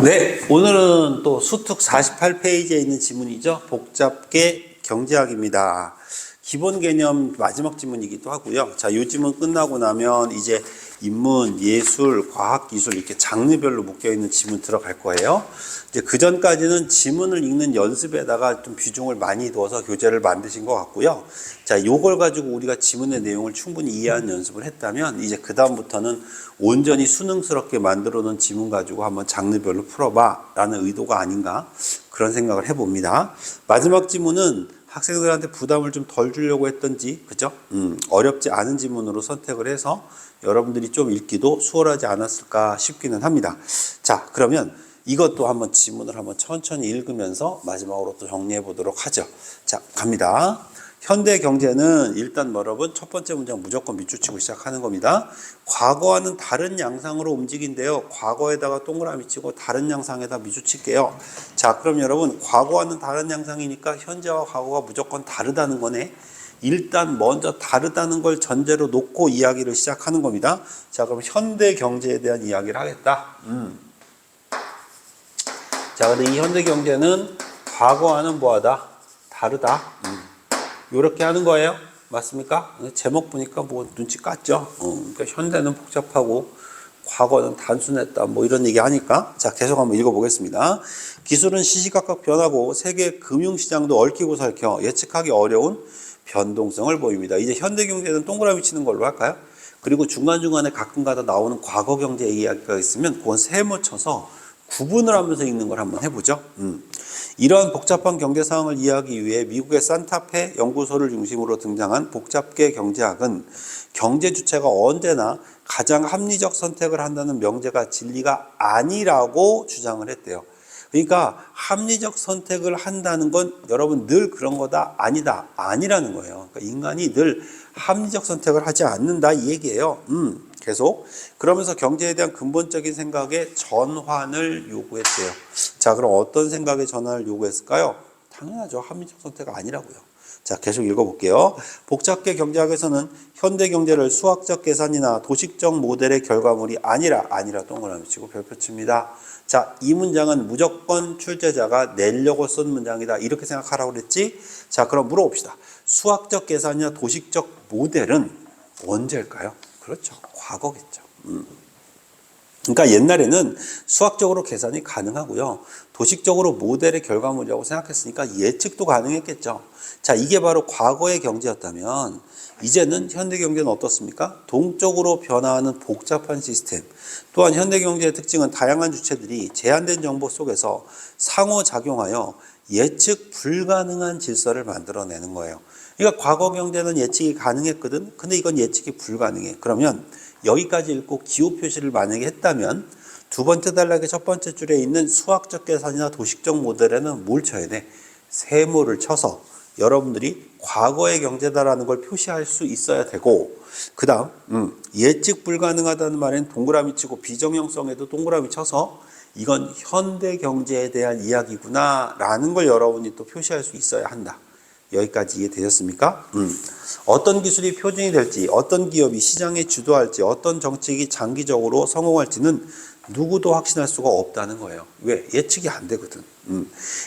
네, 오늘은 또 수특 48페이지에 있는 지문이죠. 복잡계 경제학입니다. 기본 개념 마지막 지문이기도 하고요. 자, 이 지문 끝나고 나면 이제 인문, 예술, 과학, 기술 이렇게 장르별로 묶여있는 지문 들어갈 거예요. 이제 그 전까지는 지문을 읽는 연습에다가 좀 비중을 많이 둬서 교재를 만드신 것 같고요. 자, 요걸 가지고 우리가 지문의 내용을 충분히 이해하는 연습을 했다면 이제 그 다음부터는 온전히 수능스럽게 만들어 놓은 지문 가지고 한번 장르별로 풀어봐 라는 의도가 아닌가 그런 생각을 해봅니다. 마지막 지문은 학생들한테 부담을 좀 덜 주려고 했던지 그죠? 어렵지 않은 지문으로 선택을 해서 여러분들이 좀 읽기도 수월하지 않았을까 싶기는 합니다. 자, 그러면 이것도 한번 지문을 한번 천천히 읽으면서 마지막으로 또 정리해 보도록 하죠. 자, 갑니다. 현대 경제는 일단 여러분 첫 번째 문장 무조건 밑줄 치고 시작하는 겁니다. 과거와는 다른 양상으로 움직인대요. 과거에다가 동그라미 치고 다른 양상에다 밑줄 칠게요. 자, 그럼 여러분 과거와는 다른 양상이니까 현재와 과거가 무조건 다르다는 거네. 일단 먼저 다르다는 걸 전제로 놓고 이야기를 시작하는 겁니다. 자, 그럼 현대 경제에 대한 이야기를 하겠다. 자, 근데 이 현대 경제는 과거와는 뭐하다? 다르다. 요렇게 하는 거예요. 맞습니까? 제목 보니까 뭐 눈치 깠죠? 그러니까 현대는 복잡하고 과거는 단순했다. 뭐 이런 얘기 하니까. 자, 계속 한번 읽어보겠습니다. 기술은 시시각각 변하고 세계 금융시장도 얽히고 설켜 예측하기 어려운 변동성을 보입니다. 이제 현대 경제는 동그라미 치는 걸로 할까요? 그리고 중간중간에 가끔가다 나오는 과거 경제 이야기가 있으면 그건 세모 쳐서 구분을 하면서 읽는 걸 한번 해보죠. 이러한 복잡한 경제 상황을 이해하기 위해 미국의 산타페 연구소를 중심으로 등장한 복잡계 경제학은 경제 주체가 언제나 가장 합리적 선택을 한다는 명제가 진리가 아니라고 주장을 했대요. 그러니까 합리적 선택을 한다는 건 여러분 늘 그런 거다 아니다 아니라는 거예요. 그러니까 인간이 늘 합리적 선택을 하지 않는다 이 얘기예요. 계속 그러면서 경제에 대한 근본적인 생각의 전환을 요구했대요. 자, 그럼 어떤 생각의 전환을 요구했을까요? 당연하죠. 합리적 선택이 아니라고요. 자, 계속 읽어볼게요. 복잡계 경제학에서는 현대 경제를 수학적 계산이나 도식적 모델의 결과물이 아니라 동그라미 치고 별표 칩니다. 자, 이 문장은 무조건 출제자가 내려고 쓴 문장이다. 이렇게 생각하라고 그랬지? 자, 그럼 물어봅시다. 수학적 계산이나 도식적 모델은 언제일까요? 그렇죠. 과거겠죠. 그러니까 옛날에는 수학적으로 계산이 가능하고요. 도식적으로 모델의 결과물이라고 생각했으니까 예측도 가능했겠죠. 자, 이게 바로 과거의 경제였다면 이제는 현대 경제는 어떻습니까? 동적으로 변화하는 복잡한 시스템. 또한 현대 경제의 특징은 다양한 주체들이 제한된 정보 속에서 상호작용하여 예측 불가능한 질서를 만들어내는 거예요. 그러니까 과거 경제는 예측이 가능했거든. 근데 이건 예측이 불가능해. 그러면 여기까지 읽고 기호 표시를 만약에 했다면 두 번째 단락의 첫 번째 줄에 있는 수학적 계산이나 도식적 모델에는 뭘 쳐야 돼? 세모를 쳐서 여러분들이 과거의 경제다라는 걸 표시할 수 있어야 되고, 그 다음 예측 불가능하다는 말엔 동그라미 치고 비정형성에도 동그라미 쳐서 이건 현대 경제에 대한 이야기구나 라는 걸 여러분이 또 표시할 수 있어야 한다. 여기까지 이해되셨습니까? 어떤 기술이 표준이 될지, 어떤 기업이 시장에 주도할지, 어떤 정책이 장기적으로 성공할지는 누구도 확신할 수가 없다는 거예요. 왜? 예측이 안 되거든.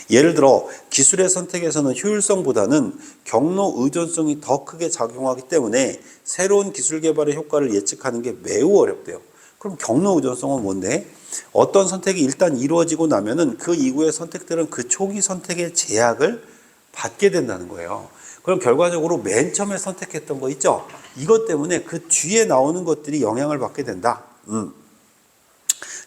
예를 들어 기술의 선택에서는 효율성보다는 경로 의존성이 더 크게 작용하기 때문에 새로운 기술 개발의 효과를 예측하는 게 매우 어렵대요. 그럼 경로 의존성은 뭔데? 어떤 선택이 일단 이루어지고 나면은 그 이후의 선택들은 그 초기 선택의 제약을 받게 된다는 거예요. 그럼 결과적으로 맨 처음에 선택했던 거 있죠? 이것 때문에 그 뒤에 나오는 것들이 영향을 받게 된다.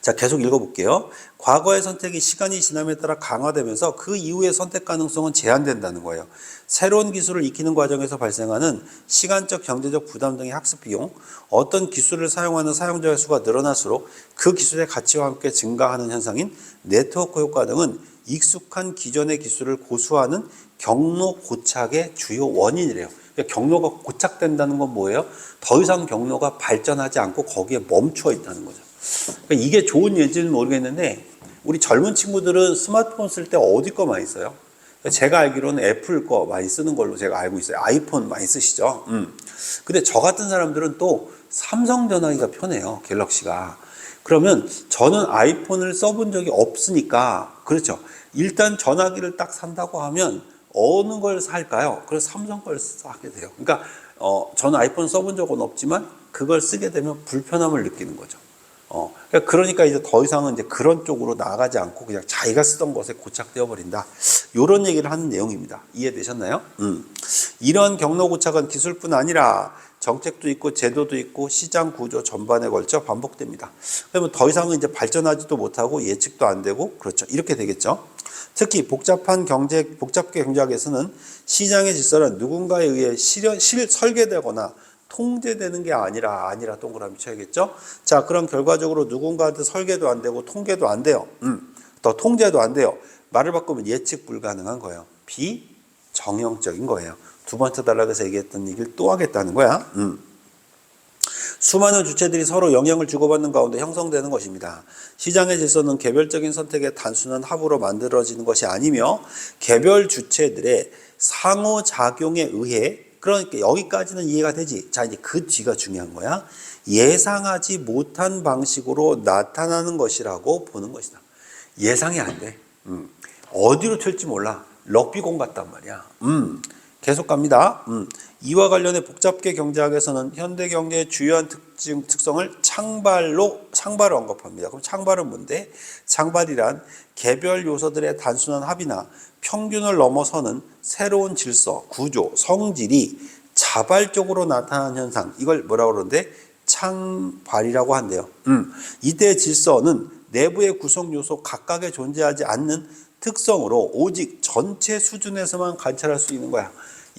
자, 계속 읽어볼게요. 과거의 선택이 시간이 지남에 따라 강화되면서 그 이후의 선택 가능성은 제한된다는 거예요. 새로운 기술을 익히는 과정에서 발생하는 시간적, 경제적 부담 등의 학습 비용, 어떤 기술을 사용하는 사용자의 수가 늘어날수록 그 기술의 가치와 함께 증가하는 현상인 네트워크 효과 등은 익숙한 기존의 기술을 고수하는 경로 고착의 주요 원인이래요. 그러니까 경로가 고착된다는 건 뭐예요? 더 이상 경로가 발전하지 않고 거기에 멈춰 있다는 거죠. 그러니까 이게 좋은 예인지는 모르겠는데 우리 젊은 친구들은 스마트폰 쓸 때 어디 거 많이 써요? 제가 알기로는 애플 거 많이 쓰는 걸로 제가 알고 있어요. 아이폰 많이 쓰시죠? 근데 저 같은 사람들은 또 삼성 전화기가 편해요. 갤럭시가. 그러면 저는 아이폰을 써본 적이 없으니까, 그렇죠. 일단 전화기를 딱 산다고 하면 어느 걸 살까요? 그래서 삼성 걸 사게 돼요. 그러니까 저는 아이폰 써본 적은 없지만 그걸 쓰게 되면 불편함을 느끼는 거죠. 그러니까 이제 더 이상은 이제 그런 쪽으로 나가지 않고 그냥 자기가 쓰던 것에 고착되어 버린다. 이런 얘기를 하는 내용입니다. 이해되셨나요? 이런 경로 고착은 기술뿐 아니라 정책도 있고 제도도 있고 시장 구조 전반에 걸쳐 반복됩니다. 그러면 더 이상은 이제 발전하지도 못하고 예측도 안 되고 그렇죠. 이렇게 되겠죠. 특히 복잡계 경제학에서는 시장의 질서는 누군가에 의해 설계되거나 통제되는 게 아니라 동그라미 쳐야겠죠. 자, 그럼 결과적으로 누군가한테 설계도 안 되고 통계도 안 돼요. 더 통제도 안 돼요. 말을 바꾸면 예측 불가능한 거예요. 비정형적인 거예요. 두 번째 단락에서 얘기했던 얘기를 또 하겠다는 거야. 수많은 주체들이 서로 영향을 주고받는 가운데 형성되는 것입니다. 시장의 질서는 개별적인 선택의 단순한 합으로 만들어지는 것이 아니며 개별 주체들의 상호작용에 의해, 그러니까 여기까지는 이해가 되지. 자, 이제 그 뒤가 중요한 거야. 예상하지 못한 방식으로 나타나는 것이라고 보는 것이다. 예상이 안 돼. 어디로 튈지 몰라. 럭비공 같단 말이야. 계속 갑니다. 이와 관련해 복잡계 경제학에서는 현대 경제의 주요한 특성을 창발을 언급합니다. 그럼 창발은 뭔데? 창발이란 개별 요소들의 단순한 합이나 평균을 넘어서는 새로운 질서, 구조, 성질이 자발적으로 나타나는 현상. 이걸 뭐라고 그러는데? 창발이라고 한대요. 이때 질서는 내부의 구성 요소 각각에 존재하지 않는 특성으로 오직 전체 수준에서만 관찰할 수 있는 거야.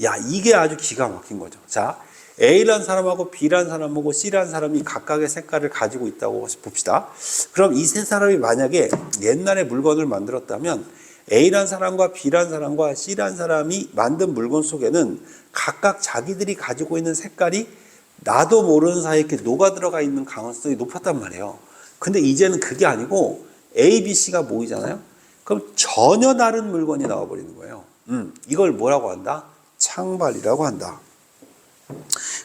야, 이게 아주 기가 막힌 거죠. 자, A라는 사람하고 B라는 사람하고 C라는 사람이 각각의 색깔을 가지고 있다고 봅시다. 그럼 이 세 사람이 만약에 옛날에 물건을 만들었다면 A라는 사람과 B라는 사람과 C라는 사람이 만든 물건 속에는 각각 자기들이 가지고 있는 색깔이 나도 모르는 사이에 이렇게 녹아 들어가 있는 가능성이 높았단 말이에요. 근데 이제는 그게 아니고 A, B, C가 모이잖아요. 그럼 전혀 다른 물건이 나와버리는 거예요. 이걸 뭐라고 한다? 창발이라고 한다.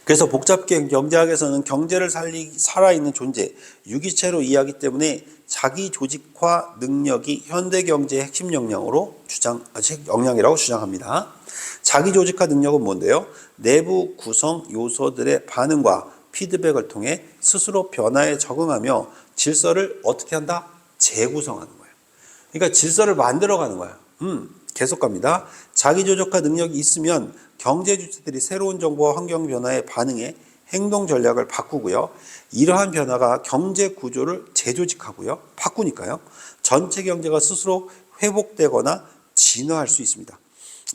그래서 복잡계 경제학에서는 경제를 살아있는 존재, 유기체로 이해하기 때문에 자기 조직화 능력이 현대 경제의 핵심 역량이라고 주장합니다. 자기 조직화 능력은 뭔데요? 내부 구성 요소들의 반응과 피드백을 통해 스스로 변화에 적응하며 질서를 어떻게 한다? 재구성하는 거예요. 그러니까 질서를 만들어가는 거예요. 계속 갑니다. 자기 조직화 능력이 있으면 경제 주체들이 새로운 정보와 환경 변화에 반응해 행동 전략을 바꾸고요. 이러한 변화가 경제 구조를 재조직하고요. 바꾸니까요. 전체 경제가 스스로 회복되거나 진화할 수 있습니다.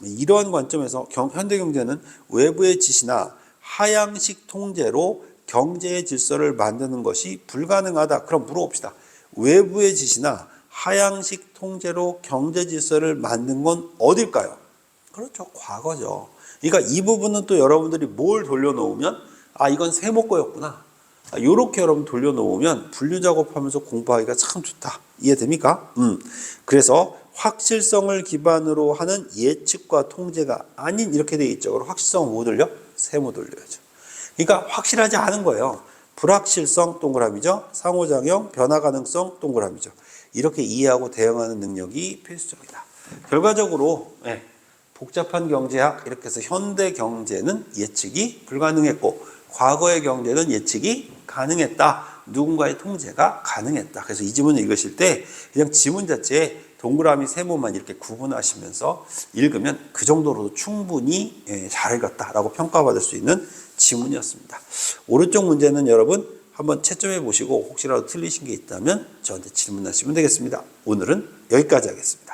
이러한 관점에서 현대 경제는 외부의 지시나 하향식 통제로 경제의 질서를 만드는 것이 불가능하다. 그럼 물어봅시다. 외부의 지시나 하향식 통제로 경제 질서를 만든 건 어딜까요? 그렇죠. 과거죠. 그러니까 이 부분은 또 여러분들이 뭘 돌려놓으면 이건 세모 거였구나. 이렇게 여러분 돌려놓으면 분류 작업하면서 공부하기가 참 좋다. 이해됩니까? 그래서 확실성을 기반으로 하는 예측과 통제가 아닌 이렇게 되어 있죠. 그럼 확실성은 뭐 돌려? 세모 돌려야죠. 그러니까 확실하지 않은 거예요. 불확실성 동그라미죠. 상호작용, 변화 가능성 동그라미죠. 이렇게 이해하고 대응하는 능력이 필수적이다. 결과적으로 복잡한 경제학 이렇게 해서 현대 경제는 예측이 불가능했고 과거의 경제는 예측이 가능했다. 누군가의 통제가 가능했다. 그래서 이 지문을 읽으실 때 그냥 지문 자체에 동그라미 세모만 이렇게 구분하시면서 읽으면 그 정도로도 충분히 잘 읽었다라고 평가받을 수 있는 지문이었습니다. 오른쪽 문제는 여러분 한번 채점해 보시고 혹시라도 틀리신 게 있다면 저한테 질문하시면 되겠습니다. 오늘은 여기까지 하겠습니다.